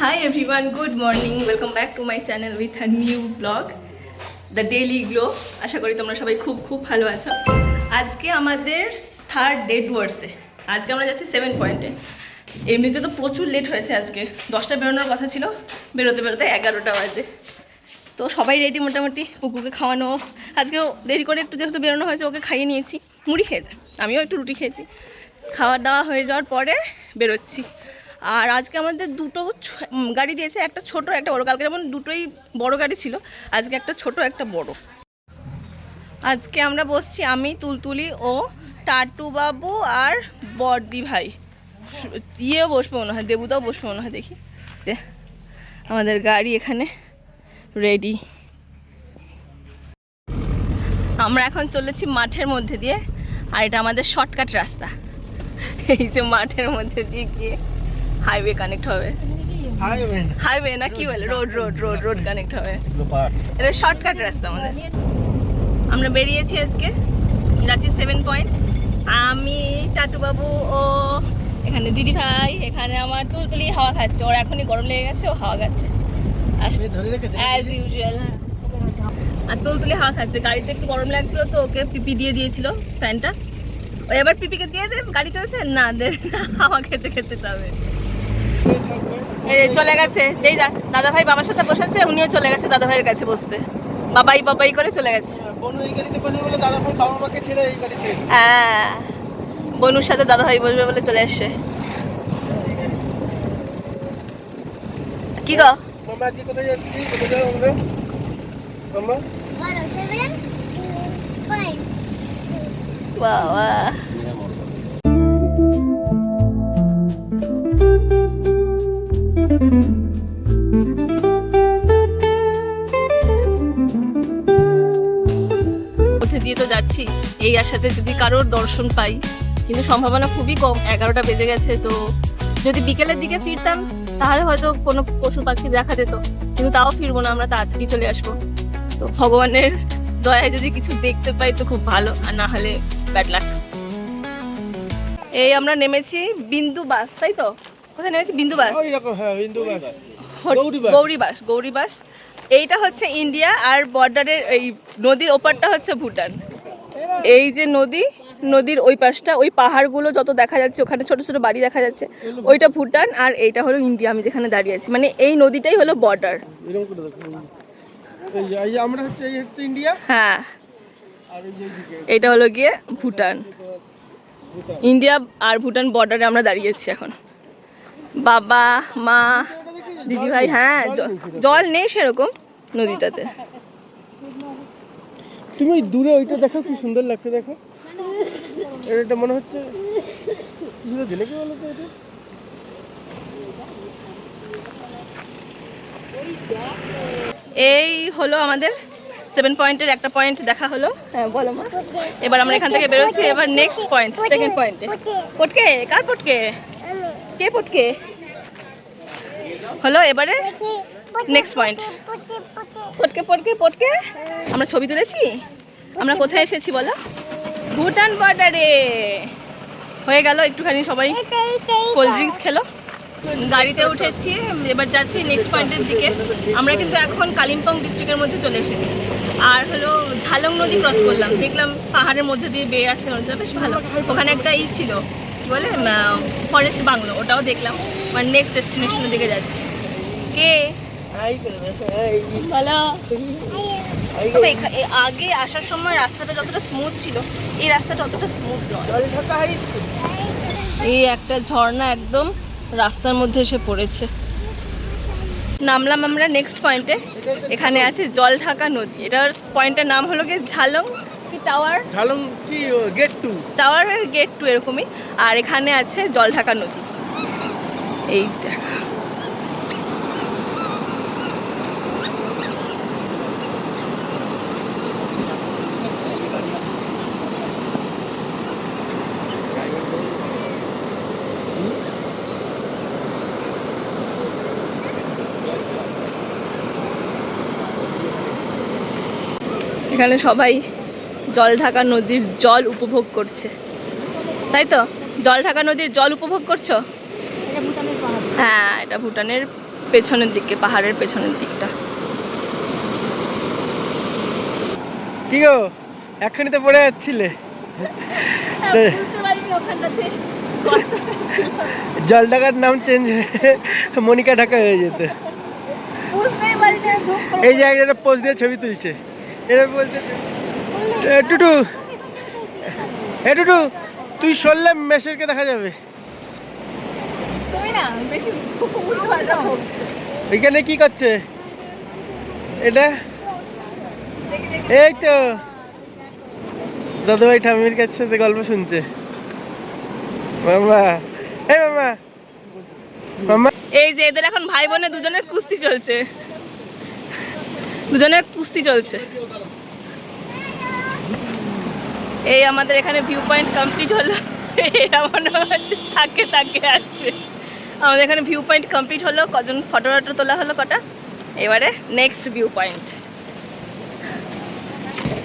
Hi everyone, good morning. Welcome back to my channel with a new vlog, The Daily Glow. আশা করি তোমরা সবাই খুব খুব ভালো আছো। আজকে আমাদের থার্ড ডে টুয়ার্ডসে। আজকে আমরা যাচ্ছি 7 পয়েন্টে। এমনিতে তো প্রচুর লেট হয়েছে আজকে, 10টা বেরোনোর কথা ছিল, বেরোতে বেরোতে 11টা বাজে। তো সবাই রেডি মোটামুটি, কুকুরকে খাওয়ানো, আজকেও দেরি করে একটু যেহেতু বেরোনো হয়েছে ওকে খাইয়ে নিয়েছি, মুড়ি খেয়েছে, আমিও একটু রুটি খেয়েছি। খাওয়া দাওয়া হয়ে যাওয়ার পরে বেরোচ্ছি। আর আজকে আমাদের দুটো গাড়ি দিয়েছে, একটা ছোট একটা বড়। কালকে যেমন দুটোই বড় গাড়ি ছিল, আজকে একটা ছোট একটা বড়। আজকে আমরা বসছি আমি, তুলতুলি ও টাটু বাবু আর বর্দি ভাই। ইয়েও বসবে মনে হয়, দেবুদাও বসবে মনে হয়, দেখি। আমাদের গাড়ি এখানে রেডি। আমরা এখন চলেছি মাঠের মধ্যে দিয়ে, আর এটা আমাদের শর্টকাট রাস্তা। এই যে মাঠের মধ্যে দিয়ে গিয়ে হাইওয়ে কানেক্ট হবে, হাইওয়ে না কি বলে, road road road road connect হবে। এটা শর্টকাট রাস্তা আমাদের। আমরা বেরিয়েছি আজকে, যাচ্ছি 7 পয়েন্ট। আমি, টাটু বাবু ও এখানে দিদি ভাই, এখানে আমার তুলতুলি হাওয়া খাচ্ছে। ওর এখনই গরম লেগে গেছে, ও হাওয়া খাচ্ছে অ্যাজ ইউজুয়াল। আর তুলতুলি হাওয়া খাচ্ছে। গাড়িতে একটু গরম লাগছিল তো ওকে পিপি দিয়ে দিয়েছিল ফ্যানটা। ও এবার পিপিকে দিয়ে দে, গাড়ি চলছে না, দে হাওয়া খেতে খেতে যাবে। এই চলে গেছে, এই দাদা ভাই বাবার সাথে বসেছে, উনিও চলে গেছে দাদা ভাইয়ের কাছে বসতে। বাবাই বাবাই করে চলে গেছে। হ্যাঁ, বনুর সাথে দাদা ভাই বসবে বলে চলে এসছে। কি গো বাবা, দিয়ে তো যাচ্ছি এই আশাতে যদি কারোর দর্শন পাই, কিন্তু সম্ভাবনা খুবই কম। 11টা বেজে গেছে, তো যদি বিকেলের দিকে ফিরতাম তাহলে হয়তো কোনো পশু পাখি দেখা যেত, কিন্তু তাও ফিরবো না, আমরা তাড়াতাড়ি চলে আসবো। তো ভগবানের দয়ায় যদি কিছু দেখতে পাই তো খুব ভালো, আর না হলে ব্যাড লাক। এই আমরা নেমেছি বিন্দু বাস, তাই তো? কোথায় নেমেছি? বিন্দু বাস, গৌরী বাস। এইটা হচ্ছে ইন্ডিয়া, আর বর্ডারের এই নদীর ওপারটা হচ্ছে ভুটান। এই যে নদীর ওই পাশটা, ওই পাহাড়গুলো যত দেখা যাচ্ছে, ওখানে ছোট ছোট বাড়ি দেখা যাচ্ছে, ওইটা ভুটান, আর এইটা হলো ইন্ডিয়া। আমি যেখানে দাঁড়িয়ে আছি, মানে এই নদীটাই হলো বর্ডার। হ্যাঁ, এইটা হলো গিয়ে ভুটান। ইন্ডিয়া আর ভুটান বর্ডারে আমরা দাঁড়িয়েছি এখন। বাবা, মা, দিদি ভাই। হ্যাঁ, জল নেই সেরকম নদীটাতে। তুমি দূরে ওইটা দেখো, কি সুন্দর লাগছে, দেখো। এটা মনে হচ্ছে কিছুটা জেলেকে বলো তো। এটা এই হলো আমাদের 7 পয়েন্টের একটা পয়েন্ট দেখা হলো। হ্যাঁ বলো মা। এবার আমরা এখান থেকে বেরোচ্ছি, এবার নেক্সট পয়েন্ট, সেকেন্ড পয়েন্টে। পটকে, কার পটকে? কে পটকে হলো? এবারে নেক্সট পয়েন্ট, পটকে পটকে পটকে। আমরা ছবি তুলেছি। আমরা কোথায় এসেছি বলো? ভুটান বর্ডারে। হয়ে গেল, একটুখানি সবাই কোল্ড ড্রিঙ্কস খেলো, গাড়িতে উঠেছি, এবার যাচ্ছি নেক্সট পয়েন্টের দিকে। আমরা কিন্তু এখন কালিম্পং ডিস্ট্রিক্টের মধ্যে চলে এসেছি। আর হলো ঝালং নদী ক্রস করলাম, দেখলাম পাহাড়ের মধ্যে দিয়ে বেয়ে আসছে নদীটা, বেশ ভালো। ওখানে একটা ছিল বলে ফরেস্ট বাংলো, ওটাও দেখলাম। মানে নেক্সট ডেস্টিনেশনের দিকে যাচ্ছি। কে বলো? তবে আগে আসার সময় রাস্তাটা যতটা স্মুথ ছিল, এই রাস্তাটা অতটা স্মুথ নয়। এই একটা ঝর্ণা একদম রাস্তার মধ্যে এসে পড়েছে। নামলাম আমরা নেক্সট পয়েন্টে। এখানে আছে জল ঢাকা নদী। এটার পয়েন্টের নাম হলো গিয়ে ঝালং কি টাওয়ার, ঝালং কি গেট 2, টাওয়ারের গেট 2 এরকমই। আর এখানে আছে জল ঢাকা নদী। এই দেখা, এখানে সবাই জল ঢাকা নদীর জল উপভোগ করছে, তাই তো? জল ঢাকা নদীর জল উপভোগ করছো? হ্যাঁ, এটা ভুটানের পেছনের দিকে, পাহাড়ের পেছনের দিকটা। কি গো এখনই তো পড়ে যাচ্ছিলে, বুঝতে পারিনি ওখানটাতে জল ঢাকার নাম চেঞ্জ হয়ে মনিকা ঢাকা হয়ে যেত। বুঝতেই পারিনি। এই যে একটা পোজ দিয়ে ছবি তুলছে, এরা বলতে টুটু, এ টুটু তুই সরলে মেশেরকে দেখা যাবে। তুমি না বেশি উল্টোপাল্টা বকছো। ওইখানে কি করছে এটা? এই তো দাদু ভাই ঠাম্মির কাছে সাথে গল্প শুনছে। মামা, এই মামা, মামা। এই যে এদের এখন ভাই বোনে দুজনের কুস্তি চলছে, দুজনের কুস্তি চলছে। এই আমাদের এখানে ভিউ পয়েন্ট কমপ্লিট হলো। এরা মনে হচ্ছে থাকে থাকে আছে। আমাদের এখানে ভিউ পয়েন্ট কমপ্লিট হলো, কজন ফটো টটো তোলা হলো কটা। এবারে নেক্সট ভিউ পয়েন্ট।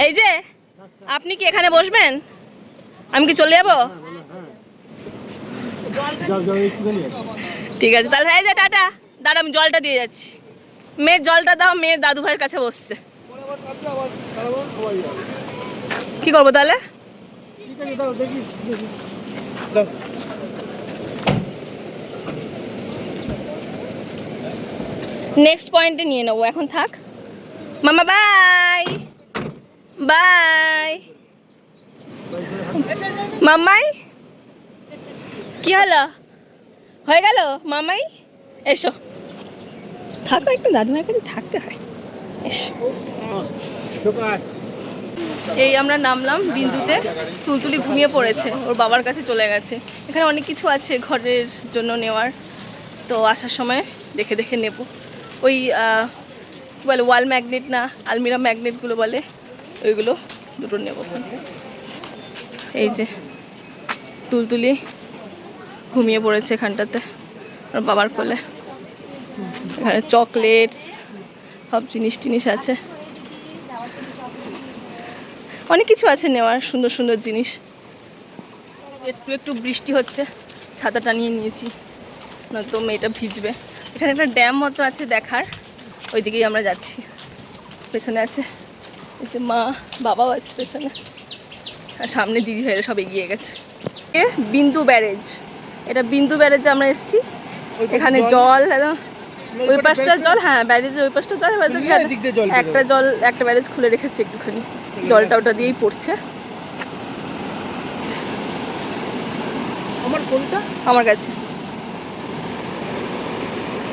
এই যে আপনি কি এখানে বসবেন? আমি কি চলে যাবো? ঠিক আছে তাহলে, এই যে টাটা। দাঁড়া আমি জলটা দিয়ে যাচ্ছি। মেয়ের জলটা দাও, মেয়ের দাদু ভাইয়ের কাছে বসছে। কি করবো তাহলে? নেক্সট পয়েন্টে নিয়ে নেবো, এখন থাক। মামা বাই বাই। মামাই কি হলো, হয়ে গেল? মামাই এসো, থাকো একটু, দাদুমার কাছে থাকতে হয়। এসো। এই আমরা নামলাম বিন্দুতে। তুলতুলি ঘুমিয়ে পড়েছে, ওর বাবার কাছে চলে গেছে। এখানে অনেক কিছু আছে ঘরের জন্য নেওয়ার, তো আসার সময় দেখে দেখে নেব। ওই কী বলে ওয়াল ম্যাগনেট না আলমিরা ম্যাগনেটগুলো বলে, ওইগুলো দুটো নেব। এই যে তুলতুলি ঘুমিয়ে পড়েছে এখানটাতে ওর বাবার কোলে। এখানে চকলেটস সব জিনিস টিনিস আছে, অনেক কিছু আছে নেওয়ার, সুন্দর সুন্দর জিনিস। একটু একটু বৃষ্টি হচ্ছে, ছাতাটা নিয়ে নিয়েছি, নয়তো মেয়েটা ভিজবে। এখানে একটা ড্যাম মতো আছে দেখার, ওইদিকেই আমরা যাচ্ছি। পেছনে আছে এই যে মা, বাবাও আছে পেছনে, আর সামনে দিদি ভাইরা সব এগিয়ে গেছে। বিন্দু ব্যারেজ, এটা বিন্দু ব্যারেজে আমরা এসেছি। এখানে জল একদম ওই পাশটা জল, হ্যাঁ ব্যারেজের ওই পাশটা জল। একটা জল, একটা ব্যারেজ খুলে রেখেছে একটুখানি, জলটা ওটা দিয়েই পড়ছে। আমার ফোনটা আমার কাছে।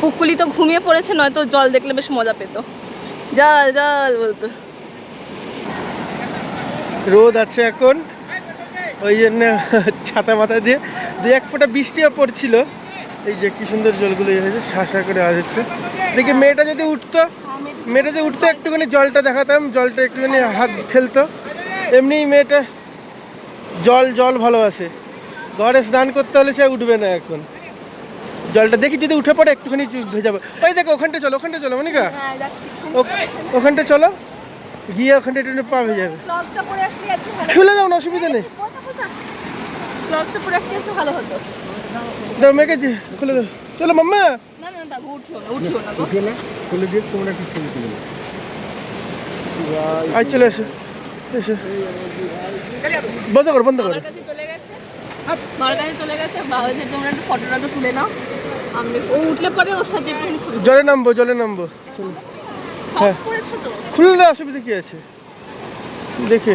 পুকুলি তো ঘুমিয়ে পড়েছে, নয়তো জল দেখলে বেশ মজা পেত, জল জল বলতো। রোদ আছে এখন, ওই জন্য ছাতা মাথা দিয়ে দু এক ফোঁটা বৃষ্টিও পড়ছিল। এই যে কি সুন্দর জলগুলো হয়েছে, শাঁসা করে আওয়াজ হচ্ছে। দেখি মেয়েটা যদি উঠতো, মেয়েটা যদি উঠতো একটুখানি জলটা দেখাতাম, জলটা একটুখানি হাত খেলতো। এমনি মেয়েটা জল জল ভালোবাসে, ঘরে স্নান করতে হলে সে উঠবে না এখন। জলটা দেখি যদি উঠে পড়ে একটুখানি ভেজাবো। ওই দেখো ওখানটা চলো, ওখানটা চলো মনিকা, ওখানটা চলো, গিয়ে ওখানটা একটু পা ভেজাবে। খুলে দাও না, অসুবিধা নেই। ভালো হতো। দাও মেয়েকে খুলে দাও, চলো মাম্মা। না না দাদু উঠিও না, উঠিও না গো। খুলে দিয়ে তোমরা একটু ছবি তুলে নাও। আই চলে এসো, এসো। বন্ধ করো, বন্ধ করো। মার কাছে চলে গেছে, মার কাছে চলে গেছে। বাবা যে তোমরা একটু ফটোটা তুলে নাও, আমি ও উঠলে পরে ওর সাথে একটু জলে নামবো, জলে নামবো, চলো। হ্যাঁ খুলে না, অসুবিধা কি আছে দেখে।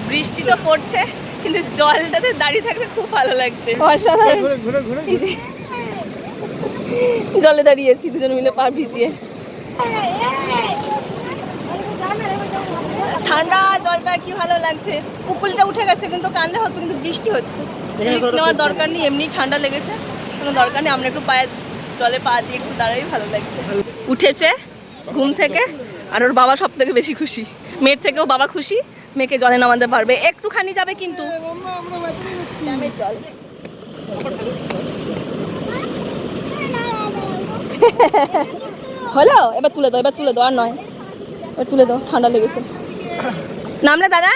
বৃষ্টি তো পড়ছে, কিন্তু জলটাতে দাঁড়িয়ে থাকতে খুব ভালো লাগছে, অসাধারণ। জলে দাঁড়িয়েছি দুজন মিলে পা ভিজিয়ে, ঠান্ডা জলটা কি ভালো লাগছে। পুকুলটা উঠে গেছে কিন্তু কান্না হতো, কিন্তু বৃষ্টি হচ্ছে, রিস্ক নেওয়ার দরকার নেই। এমনি ঠান্ডা লেগেছে, কোনো দরকার নেই। আমরা একটু পায়ে জলে পা দিয়ে একটু দাঁড়াই, ভালো লাগছে। উঠেছে ঘুম থেকে, আর ওর বাবা সব থেকে বেশি খুশি, মেয়ের থেকেও বাবা খুশি। মেয়েকে জলে নামাতে পারবে, একটুখানি যাবে কিন্তু ড্যামের জল। হলো, এবার তুলে দাও, এবার তুলে দাও, আর নয়, এবার তুলে দাও, ঠান্ডা লেগেছে। নামলে দাদা,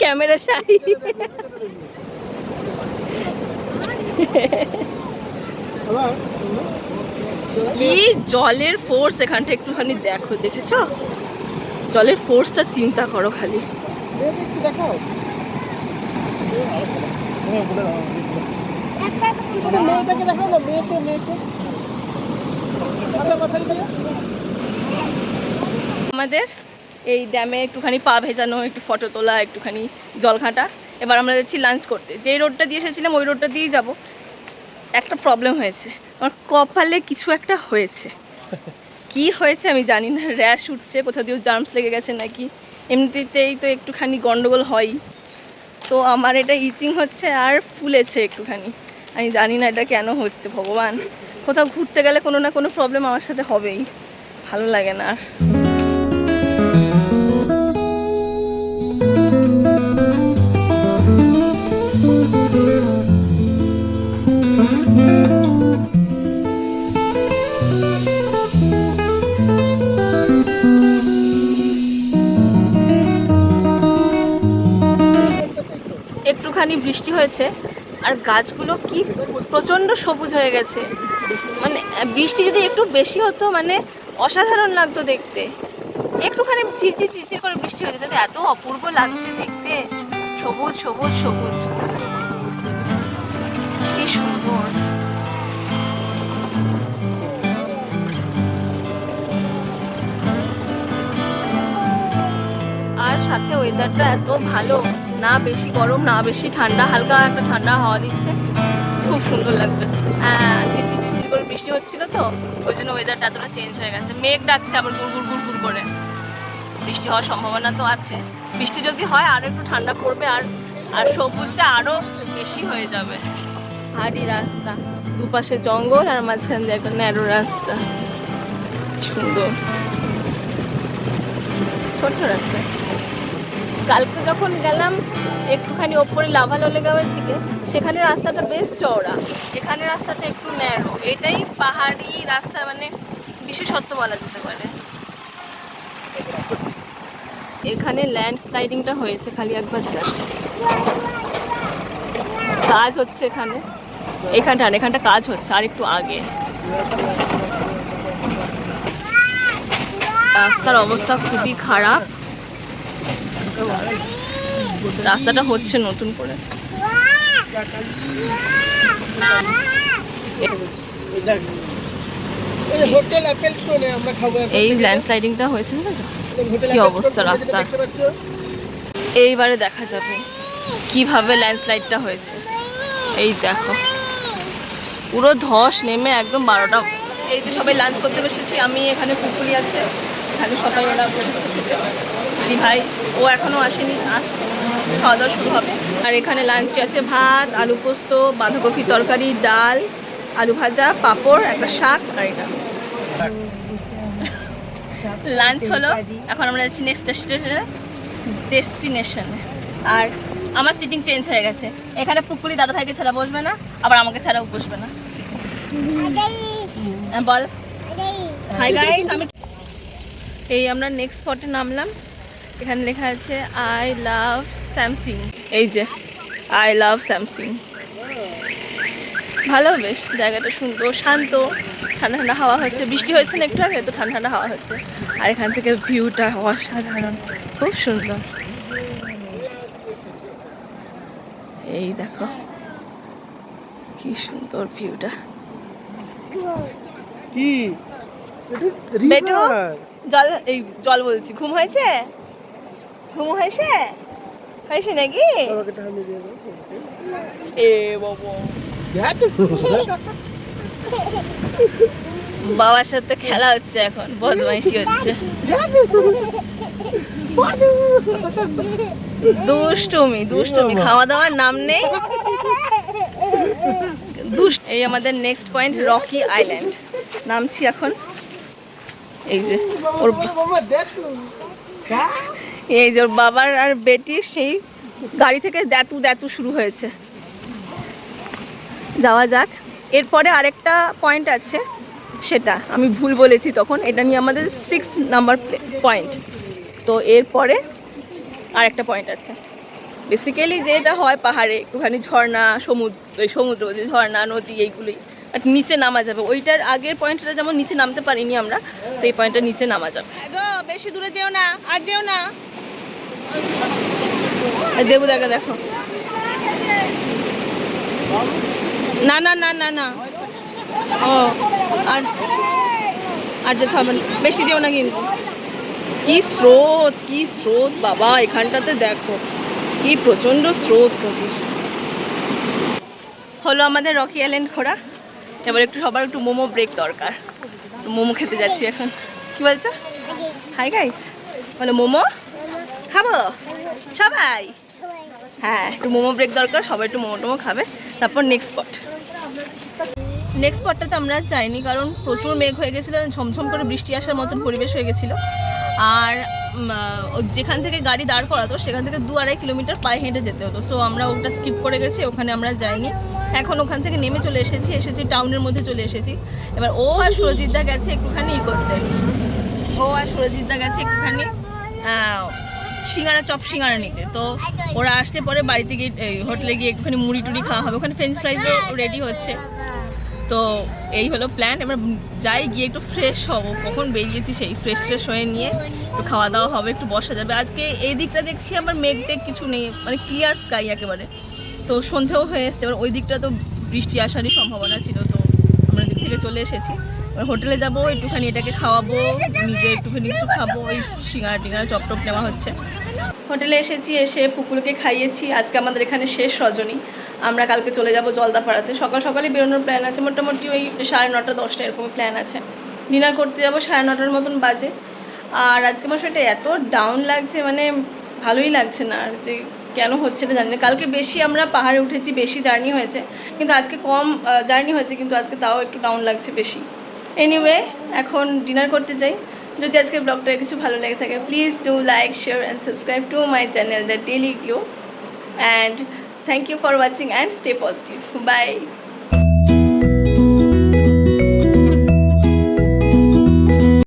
ক্যামেরা শাই। কি জলের ফোর্স এখানটা একটুখানি দেখো, দেখেছো জলের ফোর্সটা চিন্তা করো খালি। দেখাও মেয়েটাকে দেখাও না, মেয়েকে আমাদের এই ড্যামে একটুখানি পা ভেজানো, একটু ফটো তোলা, একটুখানি জল ঘাঁটা। এবার আমরা যাচ্ছি লাঞ্চ করতে। যেই রোডটা দিয়ে এসেছিলাম ওই রোডটা দিয়েই যাব। একটা প্রবলেম হয়েছে, আমার কপালে কিছু একটা হয়েছে। কি হয়েছে আমি জানি না, র্যাশ উঠছে, কোথাও দিয়ে জার্মস লেগে গেছে নাকি, এমনিতেই তো একটুখানি গন্ডগোল হয়। তো আমার এটা ইচিং হচ্ছে আর ফুলেছে একটুখানি। আমি জানি না এটা কেন হচ্ছে, ভগবান। কোথাও ঘুরতে গেলে কোনো না কোনো প্রবলেম আমার সাথে হবেই, ভালো লাগে না আর। একটুখানি বৃষ্টি হয়েছে আর গাছগুলো কি প্রচণ্ড সবুজ হয়ে গেছে। মানে বৃষ্টি যদি একটু বেশি হতো মানে অসাধারণ লাগতো দেখতে। একটুখানি চিচি করে বৃষ্টি হয়ে যেত, এত অপূর্ব লাগছে দেখতে, সবুজ সবুজ সবুজ, কি সুন্দর। আর সাথে ওয়েদারটা এত ভালো, না বেশি গরম না বেশি ঠান্ডা, হালকা একটা ঠান্ডা হাওয়া দিচ্ছে, খুব সুন্দর লাগছে। হ্যাঁ, ঝিরঝির করে বৃষ্টি হচ্ছিল তো ওই জন্য ওয়েদারটা এতটা চেঞ্জ হয়ে গেছে। মেঘ ডাকছে আবার গুড় করে, বৃষ্টি হওয়ার সম্ভাবনা তো আছে। বৃষ্টি যদি হয় আরও একটু ঠান্ডা পড়বে আর আর সবুজটা আরও বেশি হয়ে যাবে। হাড়ি রাস্তা, দুপাশে জঙ্গল আর মাঝখান দিয়ে একটা ন্যারো রাস্তা, সুন্দর ছোট্ট রাস্তা। কালকে যখন গেলাম একটুখানি ওপরে লাভাললেগাঁওয়ের দিকে, সেখানে রাস্তাটা বেশ চওড়া, এখানে রাস্তাটা একটু ন্যারো। এটাই পাহাড়ি রাস্তা, মানে বিশেষত্ব বলা যেতে পারে। এখানে ল্যান্ডস্লাইডিংটা হয়েছে, খালি একবার দেখ, কাজ হচ্ছে এখানে, এখানটা কাজ হচ্ছে আর একটু আগে। রাস্তার অবস্থা খুবই খারাপ, রাস্তাটা হচ্ছে নতুন করে। এই ল্যান্ডস্লাইডিংটা হয়েছে, কি অবস্থা রাস্তার। এইবারে দেখা যাবে কিভাবে ল্যান্ডস্লাইডটা হয়েছে। এই দেখো পুরো ধস নেমে একদম 12টা। এই যে সবাই লাঞ্চ করতে বসেছি, আমি এখানে পুকুরি আছে, এখানে সবাই ওরা বসেছে। ভাই ও এখনো আসেনি, আসছে, খাওয়া দাওয়া শুরু হবে। আর এখানে লাঞ্চে আছে ভাত, আলু পোস্ত, বাঁধাকপি তরকারি, ডাল, আলু ভাজা, পাঁপড়, একটা শাক আর এটা। লাঞ্চ হলো, এখন আমরা যাচ্ছি নেক্সট ডেস্টিনেশনে। আর আমার সিটিং চেঞ্জ হয়ে গেছে, এখানে পুকুরি দাদা ভাইকে ছাড়া বসবে না, আবার আমাকে ছাড়াও বসবে না। বল হাই গাইস। আমি এই আমরা নেক্সট স্পটে নামলাম, এখানে লেখা আছে আই লাভ স্যামসিং। এই যে আই লাভ স্যামসিং, ভালো বেশ, জায়গাটা সুন্দর, শান্ত, ঠান্ডা ঠান্ডা হাওয়া হচ্ছে। বৃষ্টি হয়েছে না একটু আগে, তো ঠান্ডা ঠান্ডা হাওয়া হচ্ছে। আর এখান থেকে ভিউটা অসাধারণ, খুব সুন্দর। এই দেখো কি সুন্দর ভিউটা। কি বেটু জল, এই জল বলছি, ঘুম হয়েছে? ঘুম হয়েছে? হয়েছে নাকি? এ বাবা, বাবার সাথে খেলা হচ্ছে এখন, বদমাইশি হচ্ছে, দুষ্টুমি, খাওয়া দাওয়ার নাম নেই। এই আমাদের নেক্সট পয়েন্ট রকি আইল্যান্ড, নামছি এখন। এই যে ওর বাবার আর বেটির সেই গাড়ি থেকে দ্যাতু শুরু হয়েছে। যাওয়া যাক। এরপরে আরেকটা পয়েন্ট আছে, সেটা আমি ভুল বলেছি তখন, এটা নিয়ে আমাদের 6 নাম্বার পয়েন্ট। তো এরপরে আরেকটা পয়েন্ট আছে, বেসিক্যালি যেটা হয় পাহাড়ে একটুখানি ঝর্ণা সমুদ্র যে ঝর্ণা নদী এইগুলোই, আর নিচে নামা যাবে। ওইটার আগের পয়েন্টটা যেমন নিচে নামতে পারিনি আমরা, তো এই পয়েন্টটা নিচে নামা যাবে। বেশি দূরে যেও না, আর যেও না। দেবু দেখা দেখো, না না না না না, ও আর আর যেতে হবে না, বেশি যেও না কিন্তু। কি স্রোত, কি স্রোত বাবা, এখানটাতে দেখো কি প্রচণ্ড স্রোত। হলো আমাদের রকি আইল্যান্ড ঘোরা, এবার একটু সবার একটু মোমো ব্রেক দরকার, মোমো খেতে যাচ্ছি এখন। কি বলছো? হাই গাইস, বলো মোমো খাবো সবাই। হ্যাঁ, একটু মোমো ব্রেক দরকার, সবাই একটু মোমো টোমো খাবে, তারপর নেক্সট স্পটটাতে আমরা যাইনি কারণ প্রচুর মেঘ হয়ে গেছিলো, ঝমঝম করে বৃষ্টি আসার মতন পরিবেশ হয়ে গেছিলো। আর যেখান থেকে গাড়ি দাঁড় করাতো সেখান থেকে 2-2.5 কিলোমিটার পায়ে হেঁটে যেতে হতো, সো আমরা ওটা স্কিপ করে গেছি, ওখানে আমরা যাইনি। এখন ওখান থেকে নেমে চলে এসেছি টাউনের মধ্যে চলে এসেছি। এবার ও আর সুরজিৎদা গেছে একটুখানি সিঙ্গারা নিতে। তো ওরা আসলে পরে বাড়িতে গিয়ে হোটেলে গিয়ে একটুখানি মুড়ি টুড়ি খাওয়া হবে, ওখানে ফ্রেঞ্চ ফ্রাইজও রেডি হচ্ছে। তো এই হলো প্ল্যান, এবার যাই গিয়ে একটু ফ্রেশ হবো, কখন বেরিয়েছি সেই ফ্রেশ হয়ে নিয়ে একটু খাওয়া দাওয়া হবে, একটু বসা যাবে। আজকে এই দিকটা দেখছি আমার মেঘ টেঘ কিছু নেই, মানে ক্লিয়ার স্কাই একেবারে। তো সন্ধেও হয়ে এসছে, এবার ওই দিকটা তো বৃষ্টি আসারই সম্ভাবনা ছিল, তো আমরা দিক থেকে চলে এসেছি। এবার হোটেলে যাবো, একটুখানি এটাকে খাওয়াবো, নিজে একটুখানি কিছু খাবো, ওই সিঙ্গারা চপটপ নেওয়া হচ্ছে। হোটেলে এসেছি, এসে পুকুরকে খাইয়েছি। আজকে আমাদের এখানে শেষ রজনী, আমরা কালকে চলে যাব জলদাপাড়াতে। সকালে বেরোনোর প্ল্যান আছে, মোটামুটি ওই 9:30-10টা এরকম প্ল্যান আছে। ডিনার করতে যাবো 9:30টার মতন বাজে। আর আজকে আমার শরীরটা এত ডাউন লাগছে, মানে ভালোই লাগছে না, আর যে কেন হচ্ছে না জানি না। কালকে বেশি আমরা পাহাড়ে উঠেছি, বেশি জার্নি হয়েছে, কিন্তু আজকে কম জার্নি হয়েছে, কিন্তু আজকে তাও একটু ডাউন লাগছে বেশি। এনিওয়ে, এখন ডিনার করতে যাই। যদি আজকের ব্লগটা কিছু ভালো লেগে থাকে, please do like, share and subscribe to my channel the daily glow, and thank you for watching and stay positive. Bye.